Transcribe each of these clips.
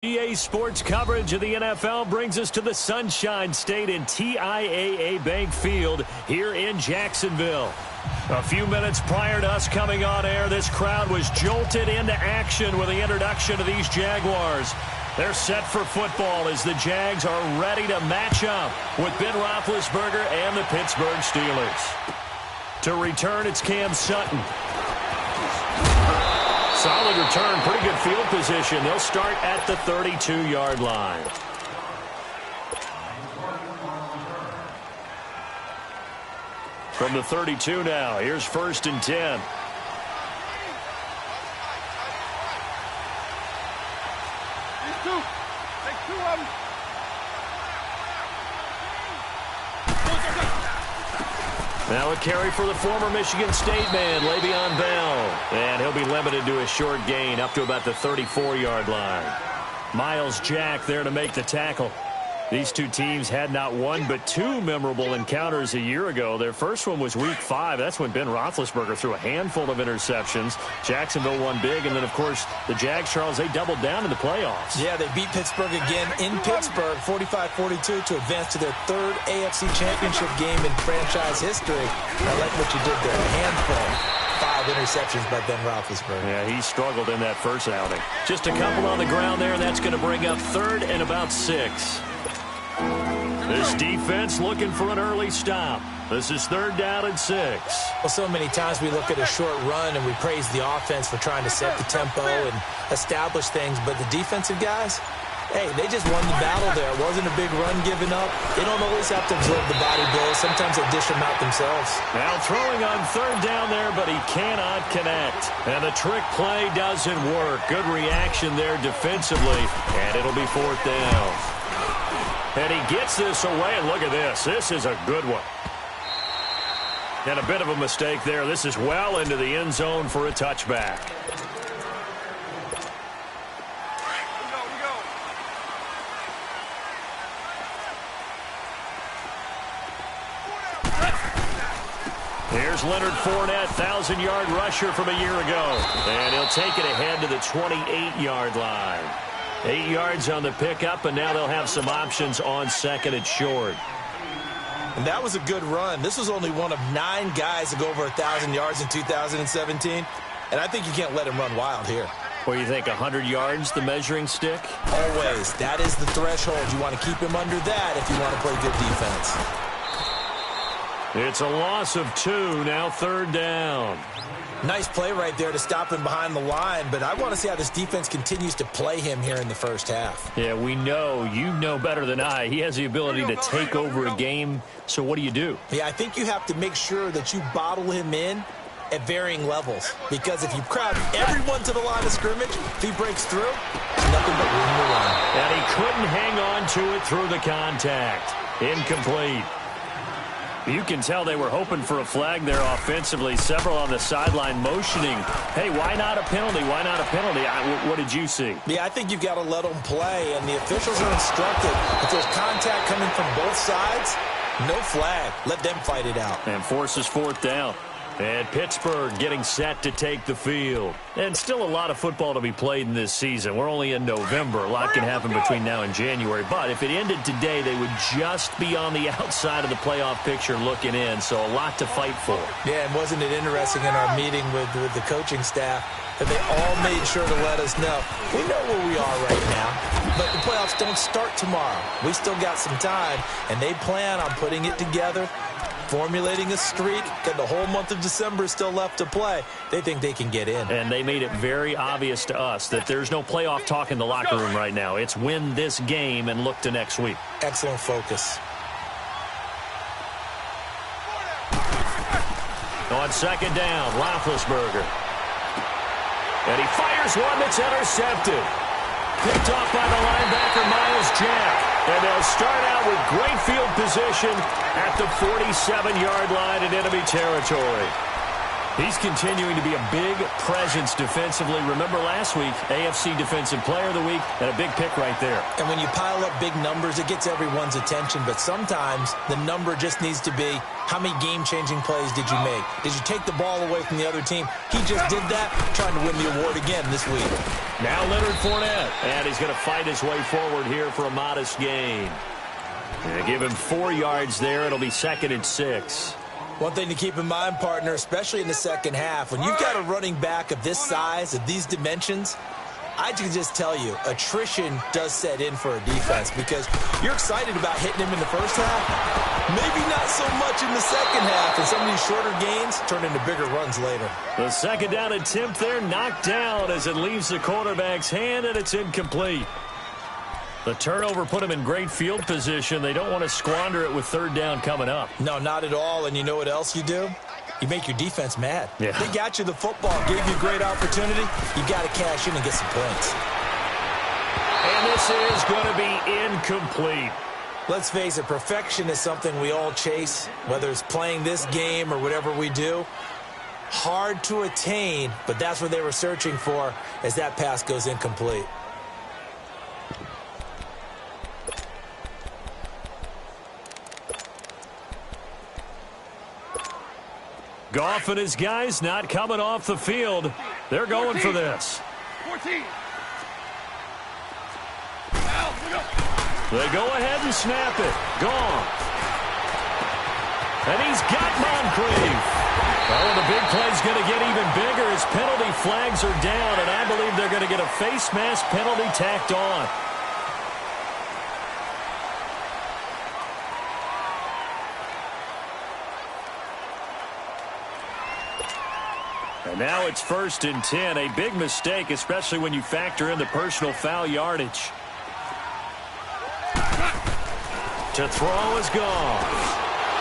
EA Sports coverage of the NFL brings us to the Sunshine State in TIAA Bank Field here in Jacksonville. A few minutes prior to us coming on air, this crowd was jolted into action with the introduction of these Jaguars. They're set for football as the Jags are ready to match up with Ben Roethlisberger and the Pittsburgh Steelers. To return, it's Cam Sutton. Solid return, pretty good field position. They'll start at the 32-yard line. From the 32 now, here's 1st and 10. Now a carry for the former Michigan State man, Le'Veon Bell. And he'll be limited to a short gain up to about the 34-yard line. Miles Jack there to make the tackle. These two teams had not one but two memorable encounters a year ago. Their first one was Week 5. That's when Ben Roethlisberger threw a handful of interceptions. Jacksonville won big. And then, of course, the Jags, Charles, they doubled down in the playoffs. Yeah, they beat Pittsburgh again in Pittsburgh, 45-42, to advance to their third AFC Championship game in franchise history. I like what you did there. A handful. 5 interceptions by Ben Roethlisberger. Yeah, he struggled in that first outing. Just a couple on the ground there, and that's going to bring up 3rd and about 6. This defense looking for an early stop. This is 3rd down and 6. Well, so many times we look at a short run and we praise the offense for trying to set the tempo and establish things, but the defensive guys, hey, they just won the battle there. It wasn't a big run given up. They don't always have to absorb the body blows. Sometimes they dish them out themselves. Now throwing on 3rd down there, but he cannot connect. And the trick play doesn't work. Good reaction there defensively, and it'll be 4th down. And he gets this away, and look at this. This is a good one. And a bit of a mistake there. This is well into the end zone for a touchback. Here's Leonard Fournette, 1,000-yard rusher from a year ago. And he'll take it ahead to the 28-yard line. 8 yards on the pickup, and now they'll have some options on 2nd and short. And that was a good run. This was only one of 9 guys to go over 1,000 yards in 2017. And I think you can't let him run wild here. What do you think, 100 yards, the measuring stick? Always. That is the threshold. You want to keep him under that if you want to play good defense. It's a loss of 2, now 3rd down. Nice play right there to stop him behind the line, but I want to see how this defense continues to play him here in the first half. Yeah, we know. You know better than I. He has the ability to take over a game, so what do you do? Yeah, I think you have to make sure that you bottle him in at varying levels, because if you crowd everyone to the line of scrimmage, if he breaks through, there's nothing but room to run. And he couldn't hang on to it through the contact. Incomplete. You can tell they were hoping for a flag there offensively. Several on the sideline motioning. Hey, why not a penalty? Why not a penalty? What did you see? Yeah, I think you've got to let them play, and the officials are instructed. If there's contact coming from both sides, no flag. Let them fight it out. And forces 4th down. And Pittsburgh getting set to take the field. And still a lot of football to be played in this season. We're only in November. A lot can happen between now and January. But if it ended today, they would just be on the outside of the playoff picture looking in. So a lot to fight for. Yeah, and wasn't it interesting in our meeting with the coaching staff that they all made sure to let us know, we know where we are right now, but the playoffs don't start tomorrow. We still got some time, and they plan on putting it together, formulating a streak, and the whole month of December is still left to play. They think they can get in. And they made it very obvious to us that there's no playoff talk in the locker room right now. It's win this game and look to next week. Excellent focus. On 2nd down, Roethlisberger. And he fires one that's intercepted. Picked off by the linebacker, Miles Jack. And they'll start out with great field position at the 47-yard line in enemy territory. He's continuing to be a big presence defensively. Remember last week, AFC Defensive Player of the Week, and a big pick right there. And when you pile up big numbers, it gets everyone's attention. But sometimes the number just needs to be, how many game-changing plays did you make? Did you take the ball away from the other team? He just did that, trying to win the award again this week. Now Leonard Fournette, and he's going to fight his way forward here for a modest gain. Give him 4 yards there. It'll be 2nd and 6. One thing to keep in mind, partner, especially in the second half, when you've got a running back of this size, of these dimensions, I can just tell you, attrition does set in for a defense because you're excited about hitting him in the first half. Maybe not so much in the second half, and some of these shorter gains turn into bigger runs later. The second down attempt there knocked down as it leaves the quarterback's hand, and it's incomplete. The turnover put them in great field position. They don't want to squander it with 3rd down coming up. No, not at all. And you know what else you do? You make your defense mad. Yeah. They got you the football, gave you a great opportunity. You got to cash in and get some points. And this is going to be incomplete. Let's face it, perfection is something we all chase, whether it's playing this game or whatever we do. Hard to attain, but that's what they were searching for as that pass goes incomplete. Goff and his guys not coming off the field. They're going 14. For this. 14. They go ahead and snap it. Gone. And he's got Moncrief. Oh, the big play's going to get even bigger as penalty flags are down, and I believe they're going to get a face mask penalty tacked on. And now it's 1st and 10. A big mistake, especially when you factor in the personal foul yardage. To throw is gone.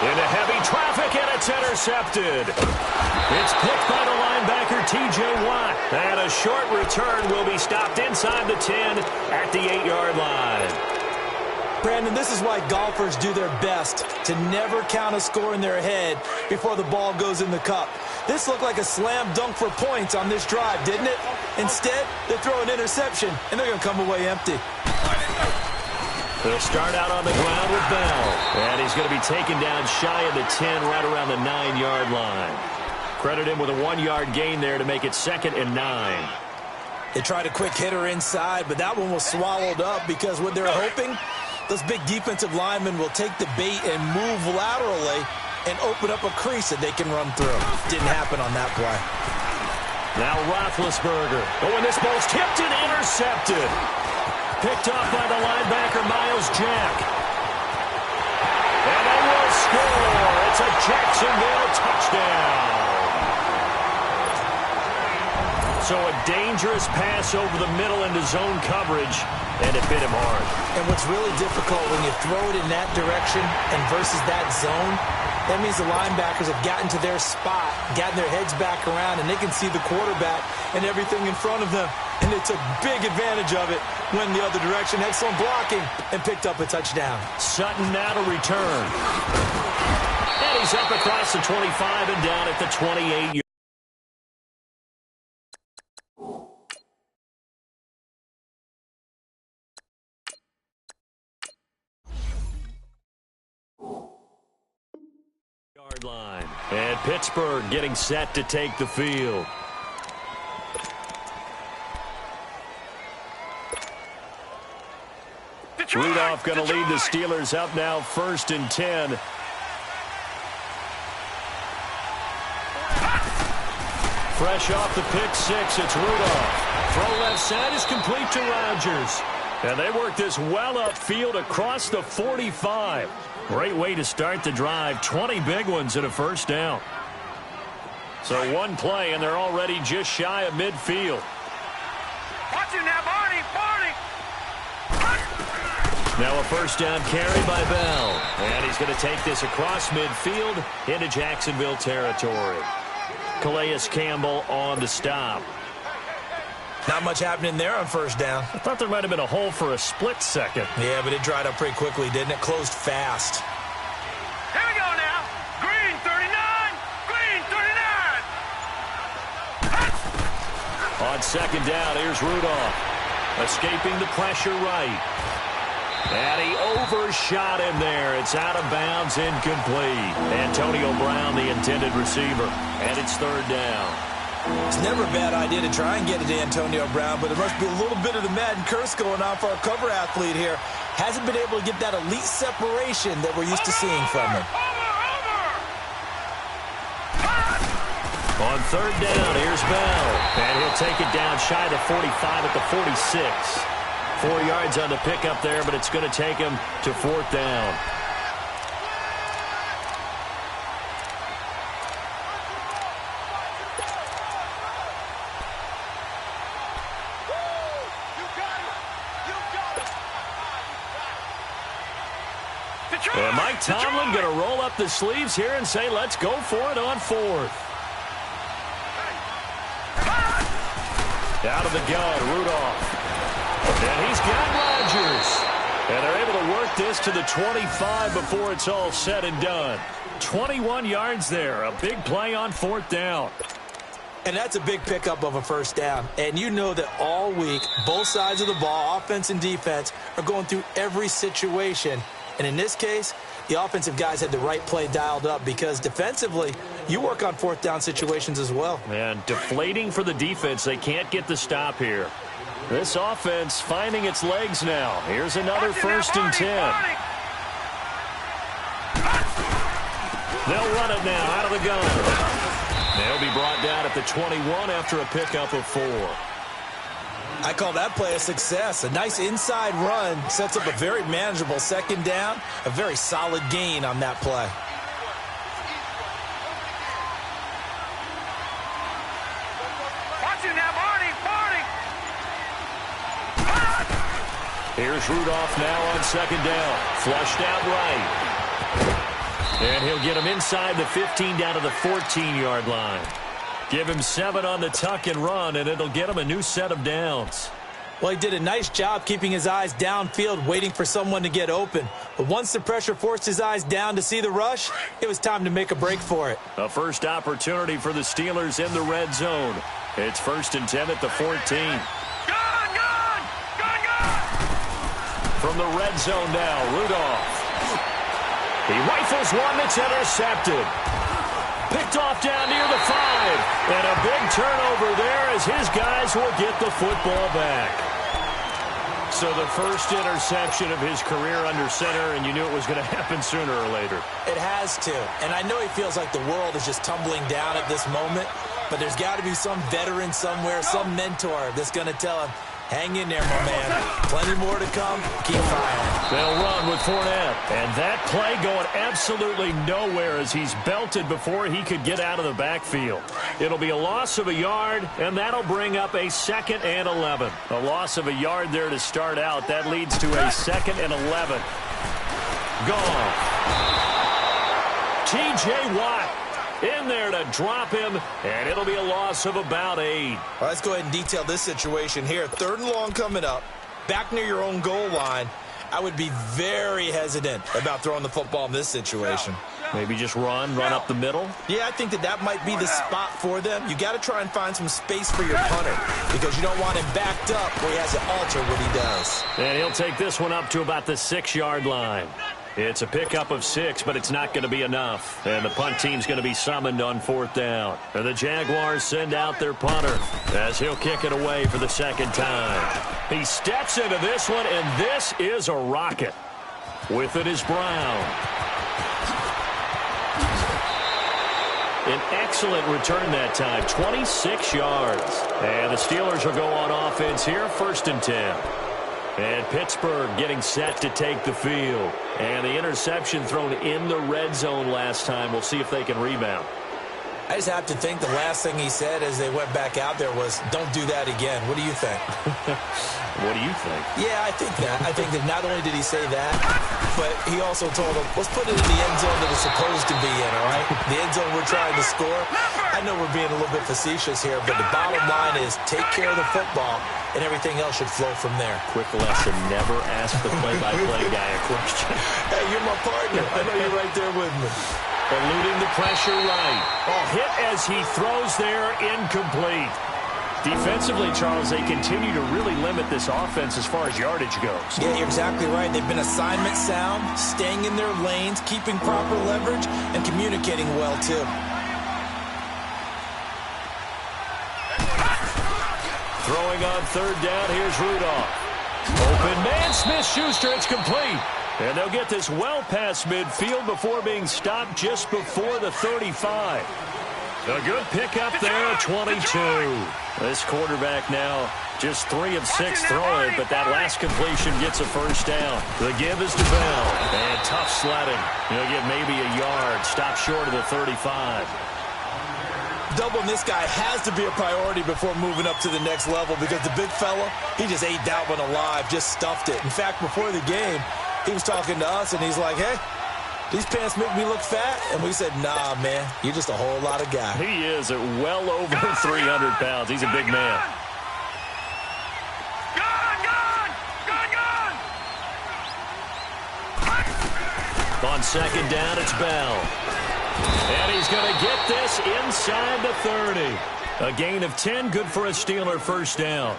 Into heavy traffic, and it's intercepted. It's picked by the linebacker, T.J. Watt. And a short return will be stopped inside the 10 at the 8-yard line. Brandon, this is why golfers do their best to never count a score in their head before the ball goes in the cup. This looked like a slam dunk for points on this drive, didn't it? Instead, they throw an interception, and they're going to come away empty. They'll start out on the ground with Bell. And he's going to be taken down shy of the 10, right around the 9-yard line. Credit him with a 1-yard gain there to make it 2nd and 9. They tried a quick hitter inside, but that one was swallowed up because what they're hoping, those big defensive linemen will take the bait and move laterally and open up a crease that they can run through. Didn't happen on that play. Now Roethlisberger. Oh, and this ball's tipped and intercepted. Picked off by the linebacker, Miles Jack. And they will score. It's a Jacksonville touchdown. So a dangerous pass over the middle into zone coverage, and it bit him hard. And what's really difficult when you throw it in that direction and versus that zone, that means the linebackers have gotten to their spot, gotten their heads back around, and they can see the quarterback and everything in front of them. And it's a big advantage of it when the other direction. Excellent blocking and picked up a touchdown. Sutton now to return. And he's up across the 25 and down at the 28. Line. And Pittsburgh getting set to take the field. Rudolph going to lead the Steelers up now 1st and 10. Fresh off the pick 6, it's Rudolph. Throw left side is complete to Rodgers. And they work this well upfield across the 45. Great way to start the drive. 20 big ones and a 1st down. So one play, and they're already just shy of midfield. Watch him now, Barney! Now a 1st down carry by Bell. And he's going to take this across midfield into Jacksonville territory. Calais Campbell on to stop. Not much happening there on 1st down. I thought there might have been a hole for a split second. Yeah, but it dried up pretty quickly, didn't it? Closed fast. Here we go now. Green 39. Green 39. On second down, here's Rudolph. Escaping the pressure right. And he overshot him there. It's out of bounds, incomplete. Antonio Brown, the intended receiver. And it's third down. It's never a bad idea to try and get it to Antonio Brown, but there must be a little bit of the Madden curse going on for our cover athlete here. Hasn't been able to get that elite separation that we're used to seeing from him. On third down, here's Bell. And he'll take it down shy of the 45 at the 46. 4 yards on the pickup there, but it's going to take him to fourth down. And Mike Tomlin going to roll up the sleeves here and say, let's go for it on fourth. Out of the gun, Rudolph. And he's got Rodgers. And they're able to work this to the 25 before it's all said and done. 21 yards there. A big play on fourth down. And that's a big pickup of a first down. And you know that all week, both sides of the ball, offense and defense, are going through every situation. And in this case, the offensive guys had the right play dialed up because defensively, you work on fourth down situations as well. And deflating for the defense. They can't get the stop here. This offense finding its legs now. Here's another first and 10. They'll run it now out of the gun. They'll be brought down at the 21 after a pickup of 4. I call that play a success. A nice inside run sets up a very manageable second down. A very solid gain on that play. Watching now, Marty. Here's Rudolph now on second down. Flushed out right. And he'll get him inside the 15 down to the 14-yard line. Give him 7 on the tuck and run, and it'll get him a new set of downs. Well, he did a nice job keeping his eyes downfield, waiting for someone to get open. But once the pressure forced his eyes down to see the rush, it was time to make a break for it. A first opportunity for the Steelers in the red zone. It's first and 10 at the 14. From the red zone now, Rudolph. He rifles one that's intercepted. Picked off down near the 5. And a big turnover there as his guys will get the football back. So the first interception of his career under center, and you knew it was going to happen sooner or later. It has to. And I know he feels like the world is just tumbling down at this moment, but there's got to be some veteran somewhere, some mentor that's going to tell him, hang in there, my man. Plenty more to come. Keep firing. They'll run with Fournette. And that play going absolutely nowhere as he's belted before he could get out of the backfield. It'll be a loss of a yard, and that'll bring up a 2nd and 11. A loss of a yard there to start out. That leads to a 2nd and 11. Gone. T.J. Watt in there to drop him, and it'll be a loss of about 8. Well, let's go ahead and detail this situation here. 3rd and long coming up, back near your own goal line. I would be very hesitant about throwing the football in this situation. Maybe just run up the middle? Yeah, I think that might be the spot for them. You got to try and find some space for your punter because you don't want him backed up where he has to alter what he does. And he'll take this one up to about the 6-yard line. It's a pickup of 6, but it's not going to be enough. And the punt team's going to be summoned on 4th down. And the Jaguars send out their punter as he'll kick it away for the 2nd time. He steps into this one, and this is a rocket. With it is Brown. An excellent return that time, 26 yards. And the Steelers will go on offense here, 1st and 10. And Pittsburgh getting set to take the field. And the interception thrown in the red zone last time. We'll see if they can rebound. I just have to think the last thing he said as they went back out there was, don't do that again. What do you think? What do you think? Yeah, I think that. I think that not only did he say that, but he also told them, let's put it in the end zone that it's supposed to be in, all right? The end zone we're trying to score. I know we're being a little bit facetious here, but the bottom line is take care of the football, and everything else should flow from there. Quick lesson, never ask the play-by-play guy a question. Hey, you're my partner. I know you're right there with me. Eluding the pressure right. Oh, hit as he throws there, incomplete. Defensively, Charles, they continue to really limit this offense as far as yardage goes. Yeah, you're exactly right. They've been assignment sound, staying in their lanes, keeping proper leverage, and communicating well, too. Throwing on third down, here's Rudolph. Open man, Smith-Schuster, it's complete. And they'll get this well past midfield before being stopped just before the 35. A good pickup there at 22. This quarterback now just 3 of 6 throwing, but that last completion gets a first down. The give is to Bell. And tough sledding. He'll get maybe a yard. Stop short of the 35. Doubling this guy has to be a priority before moving up to the next level because the big fella, he just ate that one alive, just stuffed it. In fact, before the game, he was talking to us, and he's like, hey, these pants make me look fat. And we said, nah, man, you're just a whole lot of guy. He is at well over 300 pounds. He's a big man. On second down, it's Bell. And he's going to get this inside the 30. A gain of 10, good for a Steeler first down.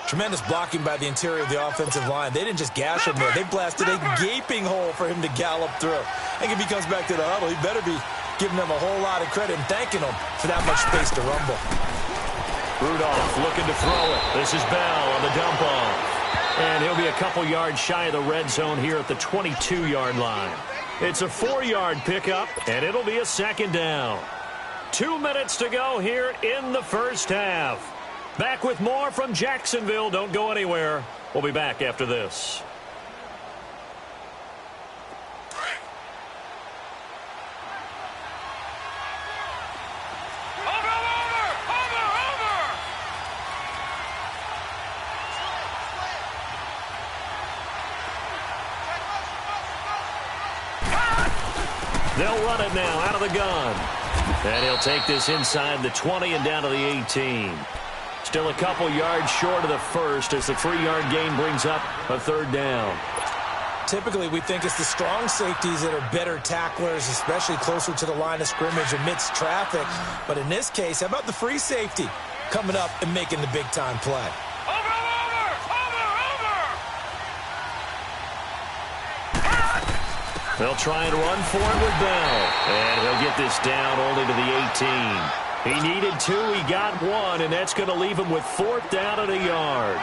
Tremendous blocking by the interior of the offensive line. They didn't just gash him there. They blasted a gaping hole for him to gallop through. I think if he comes back to the huddle, he better be giving them a whole lot of credit and thanking them for that much space to rumble. Rudolph looking to throw it. This is Bell on the dump off. And he'll be a couple yards shy of the red zone here at the 22-yard line. It's a 4-yard pickup, and it'll be a second down. 2 minutes to go here in the first half. Back with more from Jacksonville. Don't go anywhere. We'll be back after this. They'll run it now out of the gun. And he'll take this inside the 20 and down to the 18. Still a couple yards short of the first as the 3-yard gain brings up a third down. Typically, we think it's the strong safeties that are better tacklers, especially closer to the line of scrimmage amidst traffic. But in this case, how about the free safety coming up and making the big-time play? They'll try and run for it with Bell. And he'll get this down only to the 18. He needed 2, he got 1, and that's going to leave him with 4th down at a yard.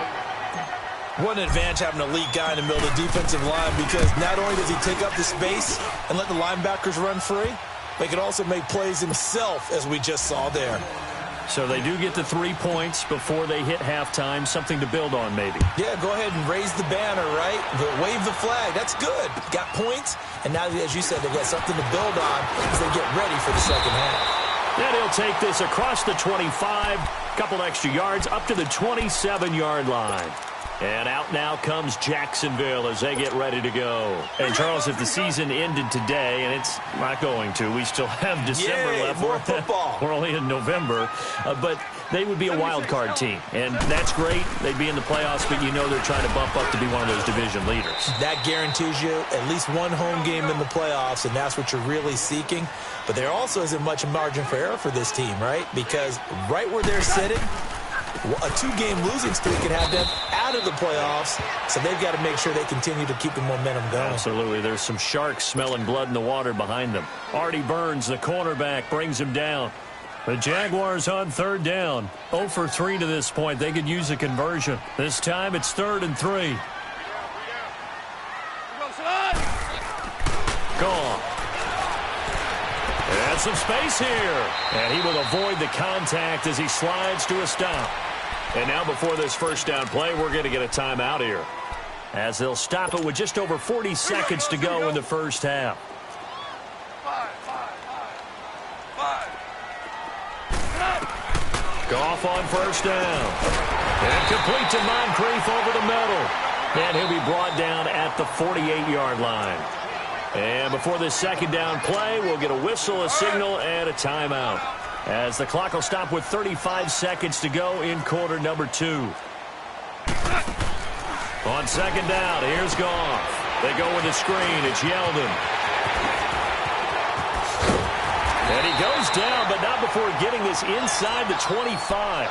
What an advantage having an elite guy in the middle of the defensive line, because not only does he take up the space and let the linebackers run free, but he can also make plays himself, as we just saw there. So they do get the 3 points before they hit halftime, something to build on maybe. Yeah, go ahead and raise the banner, right? Wave the flag. That's good. Got points, and now, as you said, they've got something to build on as they get ready for the second half. Then he'll take this across the 25, couple extra yards, up to the 27-yard line. And out now comes Jacksonville as they get ready to go. And, Charles, if the season ended today, and it's not going to, we still have December left. More football. We're only in November. But they would be a wild card team. And that's great. They'd be in the playoffs, but you know they're trying to bump up to be one of those division leaders. That guarantees you at least one home game in the playoffs, and that's what you're really seeking. But there also isn't much margin for error for this team, right? Because right where they're sitting, a 2-game losing streak could have them out of the playoffs, so they've got to make sure they continue to keep the momentum going. Absolutely. There's some sharks smelling blood in the water behind them. Artie Burns, the cornerback, brings him down. The Jaguars on third down. 0 for 3 to this point. They could use a conversion. This time it's 3rd and 3. Gone. And some space here. And he will avoid the contact as he slides to a stop. And now before this first down play, we're going to get a timeout here, as they'll stop it with just over 40 seconds to go in the first half. Goff on first down. And complete to Moncrief over the middle. And he'll be brought down at the 48-yard line. And before this second down play, we'll get a whistle, a signal, and a timeout, as the clock will stop with 35 seconds to go in quarter number 2. On second down, here's Goff. They go with the screen. It's Yeldon. And he goes down, but not before getting this inside the 25.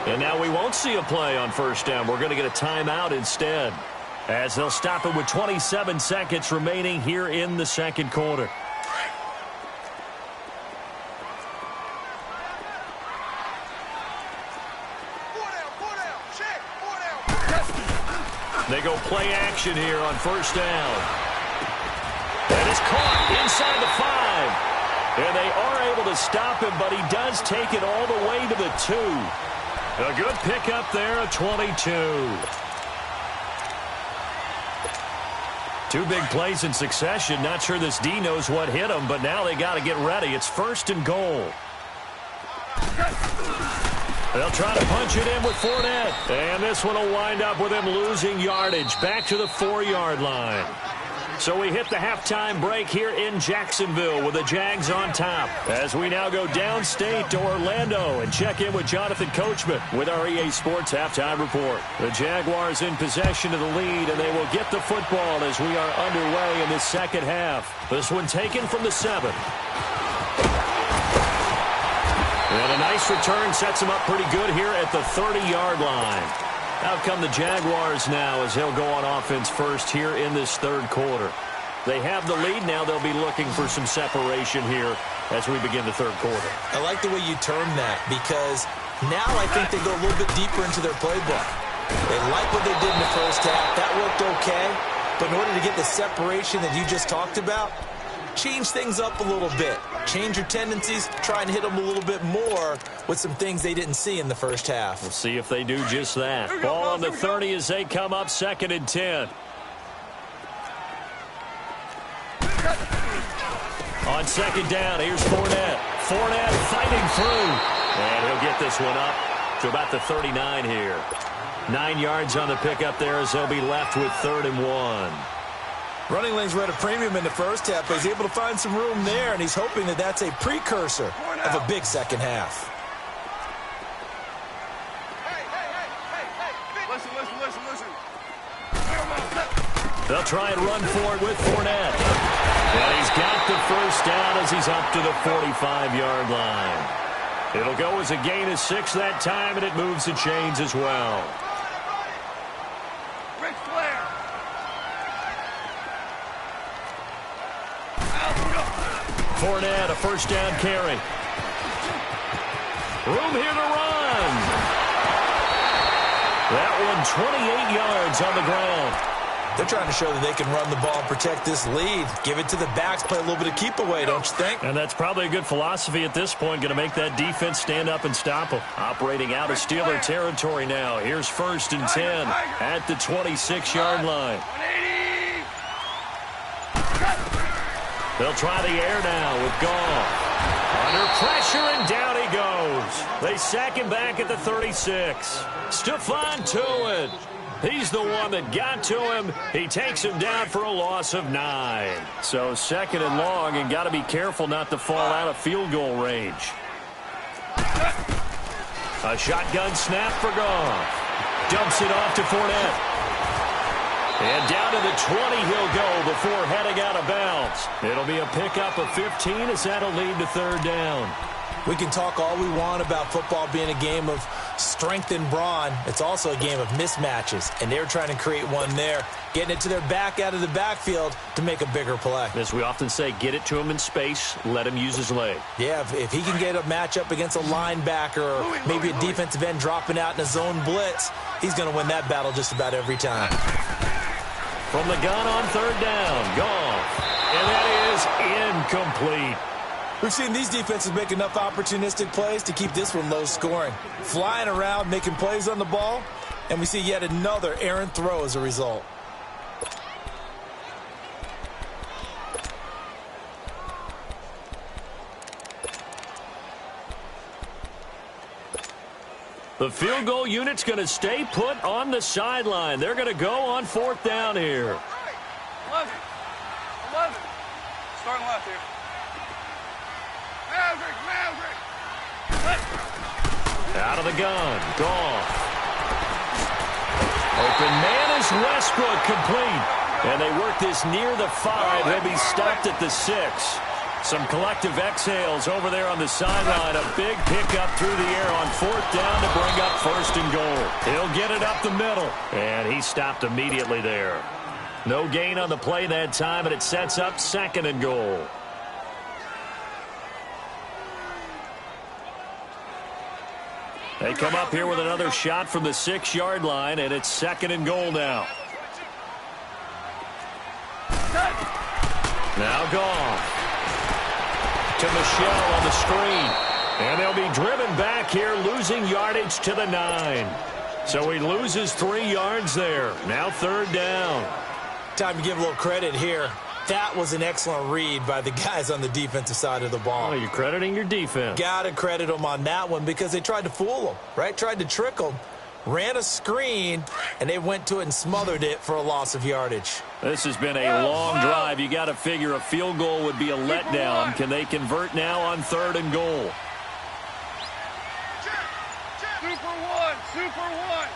And now we won't see a play on first down. We're going to get a timeout instead, as they'll stop it with 27 seconds remaining here in the second quarter. They go play action here on first down. That is caught inside the 5. And they are able to stop him, but he does take it all the way to the 2. A good pickup there at 22. 2 big plays in succession. Not sure this D knows what hit him, but now they got to get ready. It's first and goal. They'll try to punch it in with Fournette. And this one will wind up with him losing yardage back to the 4-yard line. So we hit the halftime break here in Jacksonville with the Jags on top, as we now go downstate to Orlando and check in with Jonathan Coachman with our EA Sports halftime report. The Jaguars in possession of the lead, and they will get the football as we are underway in the second half. This one taken from the 7. And a nice return sets him up pretty good here at the 30-yard line. Out come the Jaguars now as they'll go on offense first here in this third quarter. They have the lead now. They'll be looking for some separation here as we begin the third quarter. I like the way you termed that, because now I think they go a little bit deeper into their playbook. They like what they did in the first half. That worked okay. But in order to get the separation that you just talked about, change things up a little bit. Change your tendencies, try and hit them a little bit more with some things they didn't see in the first half. We'll see if they do just that. Ball on the 30 as they come up 2nd and 10. On 2nd down, here's Fournette. Fournette fighting through. And he'll get this one up to about the 39 here. 9 yards on the pickup there as they'll be left with 3rd and 1. Running lanes were at a premium in the first half, but he's able to find some room there, and he's hoping that that's a precursor of a big second half. Listen. They'll try and run for it with Fournette. And he's got the first down as he's up to the 45-yard line. It'll go as a gain of 6 that time, and it moves the chains as well. Fournette, a first down carry. Room here to run. That one 28 yards on the ground. They're trying to show that they can run the ball and protect this lead. Give it to the backs, play a little bit of keep away, don't you think? And that's probably a good philosophy at this point. Going to make that defense stand up and stop them. Operating out of Steeler territory now. Here's 1st and 10 at the 26-yard line. They'll try the air now with Goff. Under pressure, and down he goes. They sack him back at the 36. Stephon Tuitt. He's the one that got to him. He takes him down for a loss of 9. So 2nd and long, and got to be careful not to fall out of field goal range. A shotgun snap for Goff. Dumps it off to Fournette. And down to the 20 he'll go before heading out of bounds. It'll be a pickup of 15 as that'll lead to 3rd down. We can talk all we want about football being a game of strength and brawn. It's also a game of mismatches, and they're trying to create one there, getting it to their back out of the backfield to make a bigger play. As we often say, get it to him in space, let him use his leg. Yeah, if he can get a matchup against a linebacker or maybe a defensive end dropping out in a zone blitz, he's going to win that battle just about every time. From the gun on 3rd down, Goff. And that is incomplete. We've seen these defenses make enough opportunistic plays to keep this one low scoring. Flying around, making plays on the ball, and we see yet another errant throw as a result. The field goal unit's going to stay put on the sideline. They're going to go on 4th down here. 11. Starting left here. Out of the gun. Goff. Open man is Westbrook, complete. And they work this near the 5. He'll be stopped at the 6. Some collective exhales over there on the sideline. A big pickup through the air on 4th down to bring up 1st and goal. He'll get it up the middle. And he stopped immediately there. No gain on the play that time, and it sets up 2nd and goal. They come up here with another shot from the 6-yard line, and it's 2nd and goal now. Now Goff to Michelle on the screen. And they'll be driven back here, losing yardage to the 9. So he loses 3 yards there. Now 3rd down. Time to give a little credit here. That was an excellent read by the guys on the defensive side of the ball. Oh, you're crediting your defense. Got to credit them on that one because they tried to fool them, right? Tried to trick them. Ran a screen, and they went to it and smothered it for a loss of yardage. This has been a long drive. You got to figure a field goal would be a letdown. Can they convert now on 3rd and goal? Super one.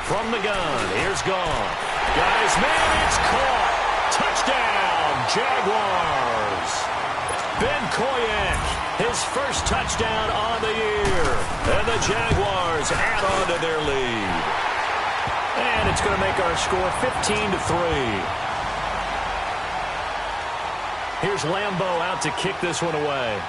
From the gun, here's Goff. Got his man, it's caught. Touchdown, Jaguars. Ben Koyak, his first touchdown on the year. And the Jaguars add on to their lead. And it's going to make our score 15-3. Here's Lambeau out to kick this one away.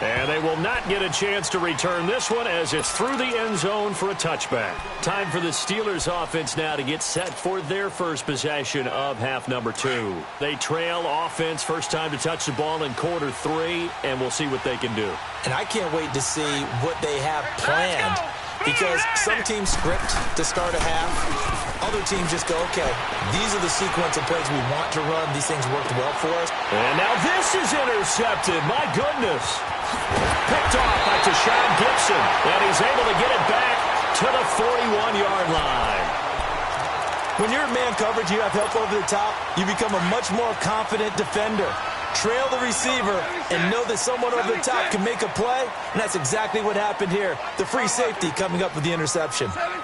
And they will not get a chance to return this one as it's through the end zone for a touchback. Time for the Steelers offense now to get set for their first possession of half number 2. They trail offense, first time to touch the ball in quarter 3, and we'll see what they can do. And I can't wait to see what they have planned because some teams script to start a half. Other teams just go, okay, these are the sequence of plays we want to run. These things worked well for us. And now this is intercepted. My goodness. Picked off by Tashawn Gibson. And he's able to get it back to the 41-yard line. When you're in man coverage, you have help over the top, you become a much more confident defender. Trail the receiver and know that someone over the top can make a play, and that's exactly what happened here. The free safety coming up with the interception. 17.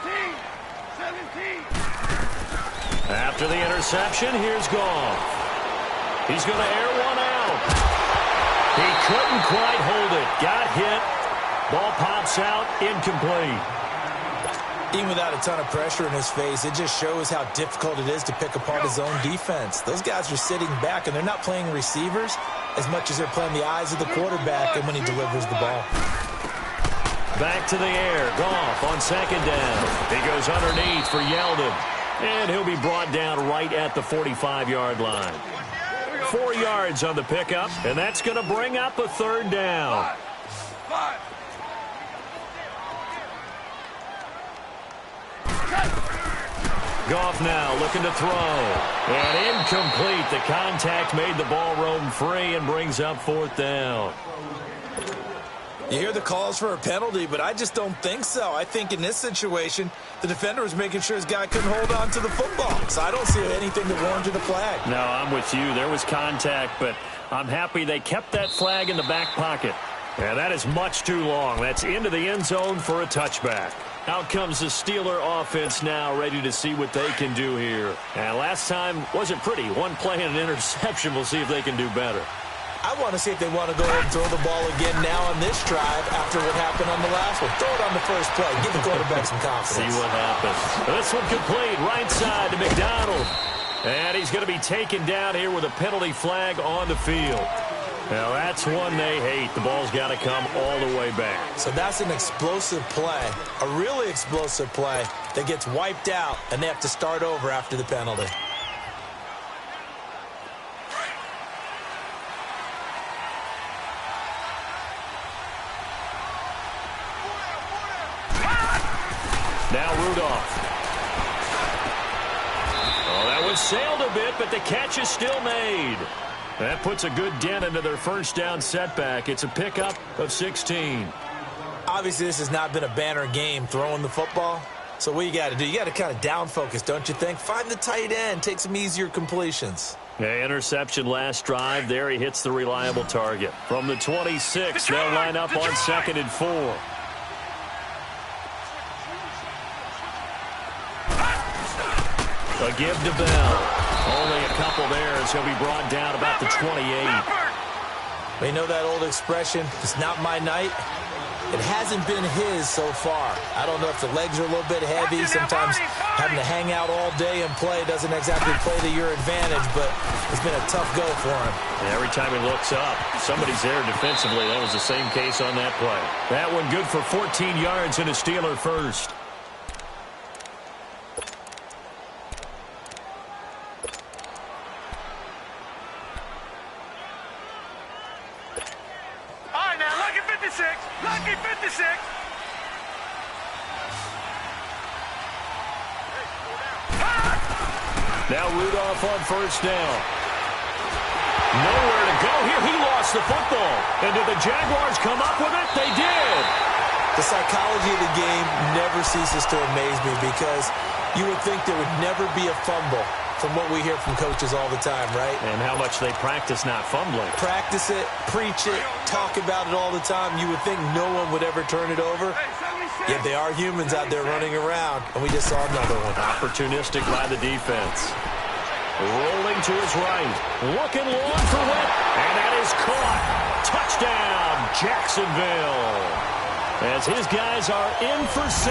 After the interception, here's Goff. He's going to air one out. He couldn't quite hold it. Got hit. Ball pops out. Incomplete. Even without a ton of pressure in his face, it just shows how difficult it is to pick apart his own defense. Those guys are sitting back, and they're not playing receivers as much as they're playing the eyes of the quarterback and when he delivers the ball. Back to the air. Goff on 2nd down. He goes underneath for Yeldon. And he'll be brought down right at the 45-yard line. 4 yards on the pickup, and that's going to bring up a 3rd down. Goff now looking to throw. And incomplete. The contact made the ball roam free and brings up 4th down. You hear the calls for a penalty, but I just don't think so. I think in this situation, the defender was making sure his guy couldn't hold on to the football. So I don't see anything that warranted a flag. No, I'm with you. There was contact, but I'm happy they kept that flag in the back pocket. And that is much too long. That's into the end zone for a touchback. Out comes the Steeler offense now, ready to see what they can do here. And last time wasn't pretty. One play and an interception. We'll see if they can do better. I want to see if they want to go ahead and throw the ball again now on this drive after what happened on the last one. Throw it on the first play. Give the quarterback some confidence. See what happens. This one complete. Right side to McDonald. And he's going to be taken down here with a penalty flag on the field. Now, that's one they hate. The ball's got to come all the way back. So that's an explosive play, a really explosive play that gets wiped out, and they have to start over after the penalty. Now Rudolph. Oh, that one sailed a bit, but the catch is still made. That puts a good dent into their first down setback. It's a pickup of 16. Obviously, this has not been a banner game throwing the football. So what you got to do, you got to kind of down focus, don't you think? Find the tight end, take some easier completions. Yeah, interception last drive. There he hits the reliable target. From the 26, they'll line up on 2nd and 4. A give to Bell. Only a couple there as he'll be brought down about the 28. You know that old expression, it's not my night? It hasn't been his so far. I don't know if the legs are a little bit heavy. Sometimes having to hang out all day and play doesn't exactly play to your advantage, but it's been a tough go for him. And every time he looks up, somebody's there defensively. That was the same case on that play. That one good for 14 yards and a Steeler first. Lucky 56. Now Rudolph on first down. Nowhere to go here. He lost the football. And did the Jaguars come up with it? They did. The psychology of the game never ceases to amaze me because you would think there would never be a fumble from what we hear from coaches all the time, right? And how much they practice not fumbling. Practice it, preach it, talk about it all the time. You would think no one would ever turn it over. Yet they are humans out there running around, and we just saw another one. Opportunistic by the defense. Rolling to his right. Looking long for Witt. And that is caught. Touchdown, Jacksonville. As his guys are in for 6.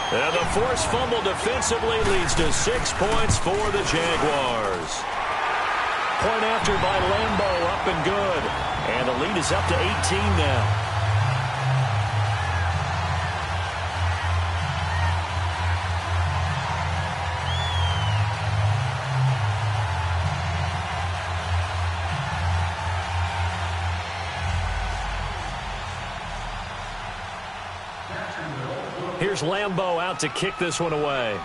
And the forced fumble defensively leads to 6 points for the Jaguars. Point after by Lambo, up and good. And the lead is up to 18 now. Here's Lambo out to kick this one away.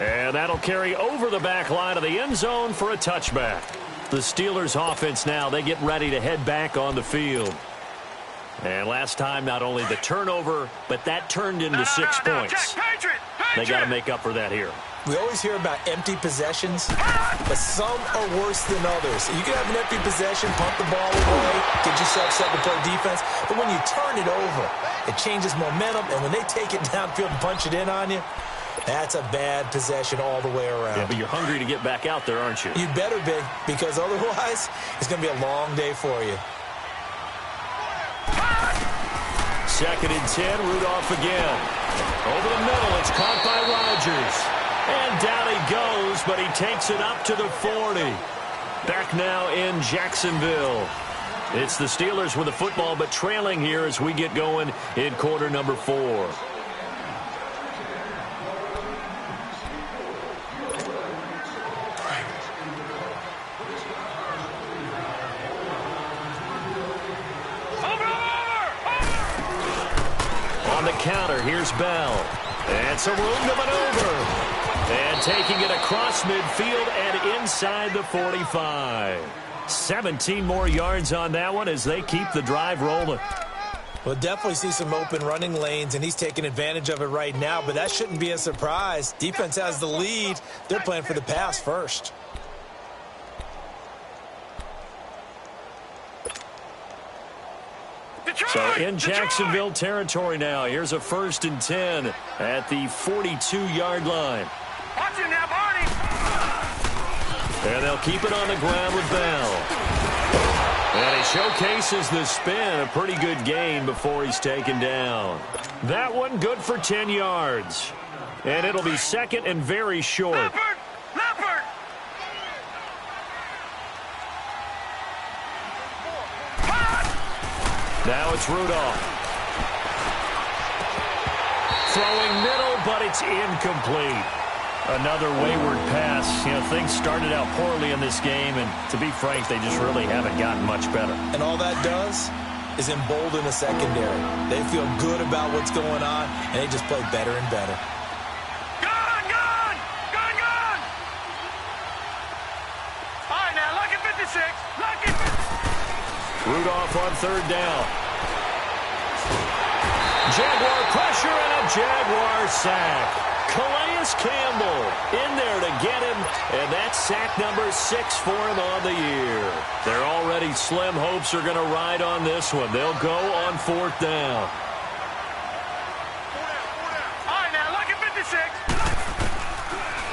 And that'll carry over the back line of the end zone for a touchback. The Steelers offense now, they get ready to head back on the field. And last time, not only the turnover, but that turned into 6 points. They got to make up for that here. We always hear about empty possessions, but some are worse than others. You can have an empty possession, punt the ball away, get yourself set to play defense, but when you turn it over, it changes momentum, and when they take it downfield and punch it in on you, that's a bad possession all the way around. Yeah, but you're hungry to get back out there, aren't you? You better be, because otherwise, it's going to be a long day for you. 2nd and 10, Rudolph again. Over the middle, it's caught by Rodgers. And down he goes, but he takes it up to the 40. Back now in Jacksonville. It's the Steelers with the football, but trailing here as we get going in quarter number 4. On the counter, here's Bell. And some room to maneuver. And taking it across midfield and inside the 45. 17 more yards on that one as they keep the drive rolling. We'll definitely see some open running lanes, and he's taking advantage of it right now, but that shouldn't be a surprise. Defense has the lead. They're playing for the pass first. So in Jacksonville territory now. Here's a 1st and 10 at the 42-yard line. Watch it now, Barney. And they'll keep it on the ground with Bell. And he showcases the spin. A pretty good gain before he's taken down. That one good for 10 yards. And it'll be 2nd and very short. Leopard! Now it's Rudolph. Throwing middle, but it's incomplete. Another wayward pass. You know, things started out poorly in this game, and to be frank, they just really haven't gotten much better. And all that does is embolden the secondary. They feel good about what's going on, and they just play better and better. Gone! All right, now, lucky 56. Lucky 56. Rudolph on 3rd down. Jaguar pressure and a Jaguar sack. Calais Campbell in there to get him, and that's sack number 6 for him on the year. Their already slim hopes are going to ride on this one. They'll go on 4th down.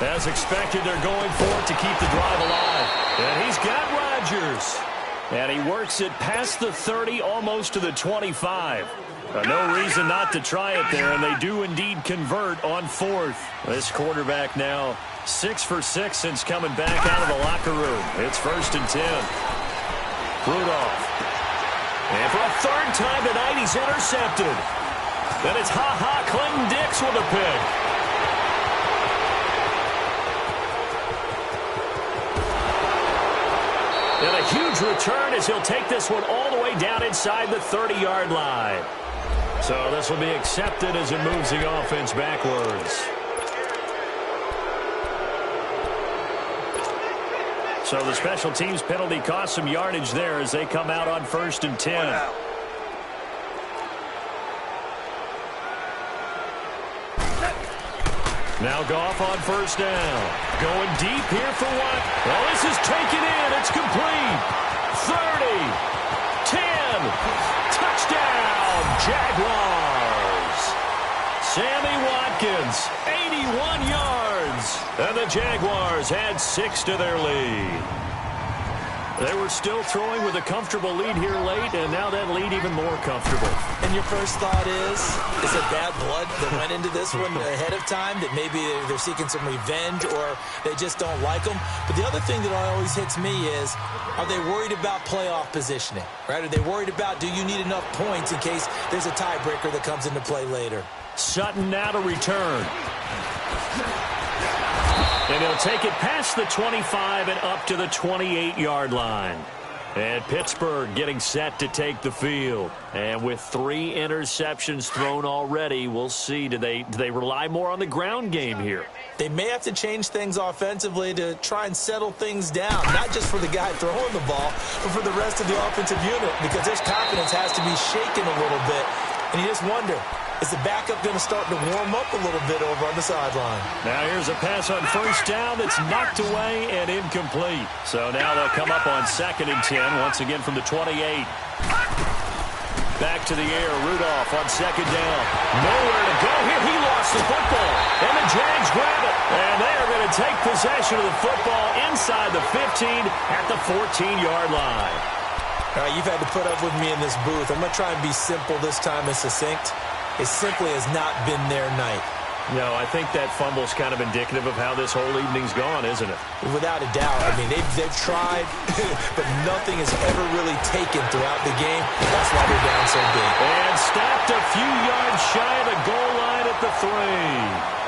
As expected, they're going for it to keep the drive alive. And he's got Rodgers. And he works it past the 30, almost to the 25. No reason not to try it there, and they do indeed convert on fourth. This quarterback now 6 for 6 since coming back out of the locker room. It's 1st and 10. Rudolph. And for a third time tonight, he's intercepted. Then it's Clinton Dix with a pick. And a huge return as he'll take this one all the way down inside the 30-yard line. So this will be accepted as it moves the offense backwards. So the special teams penalty cost some yardage there as they come out on 1st and 10. Now Goff on 1st down. Going deep here for one. Well, this is taken in. It's complete. 30. 10. Touchdown, Jaguars. Sammy Watkins, 81 yards. And the Jaguars had 6 to their lead. They were still throwing with a comfortable lead here late, and now that lead even more comfortable. And your first thought is it bad blood that went into this one ahead of time, that maybe they're seeking some revenge or they just don't like them? But the other thing that always hits me is, are they worried about playoff positioning? Right? Are they worried about, do you need enough points in case there's a tiebreaker that comes into play later? Sutton now to return. And he'll take it past the 25 and up to the 28-yard line. And Pittsburgh getting set to take the field. And with 3 interceptions thrown already, we'll see. Do they rely more on the ground game here? They may have to change things offensively to try and settle things down, not just for the guy throwing the ball, but for the rest of the offensive unit, because their confidence has to be shaken a little bit. And you just wonder, is the backup going to start to warm up a little bit over on the sideline? Now here's a pass on 1st down that's knocked away and incomplete. So now they'll come up on 2nd and 10, once again from the 28. Back to the air, Rudolph on 2nd down. Nowhere to go here. He lost the football. And the Jags grab it. And they are going to take possession of the football inside the 15 at the 14-yard line. All right, you've had to put up with me in this booth. I'm going to try and be simple this time and succinct. It simply has not been their night. No, I think that fumble's kind of indicative of how this whole evening's gone, isn't it? Without a doubt. I mean, they've tried, but nothing has ever really taken throughout the game. That's why they're down so big. And stopped a few yards shy of the goal line at the 3.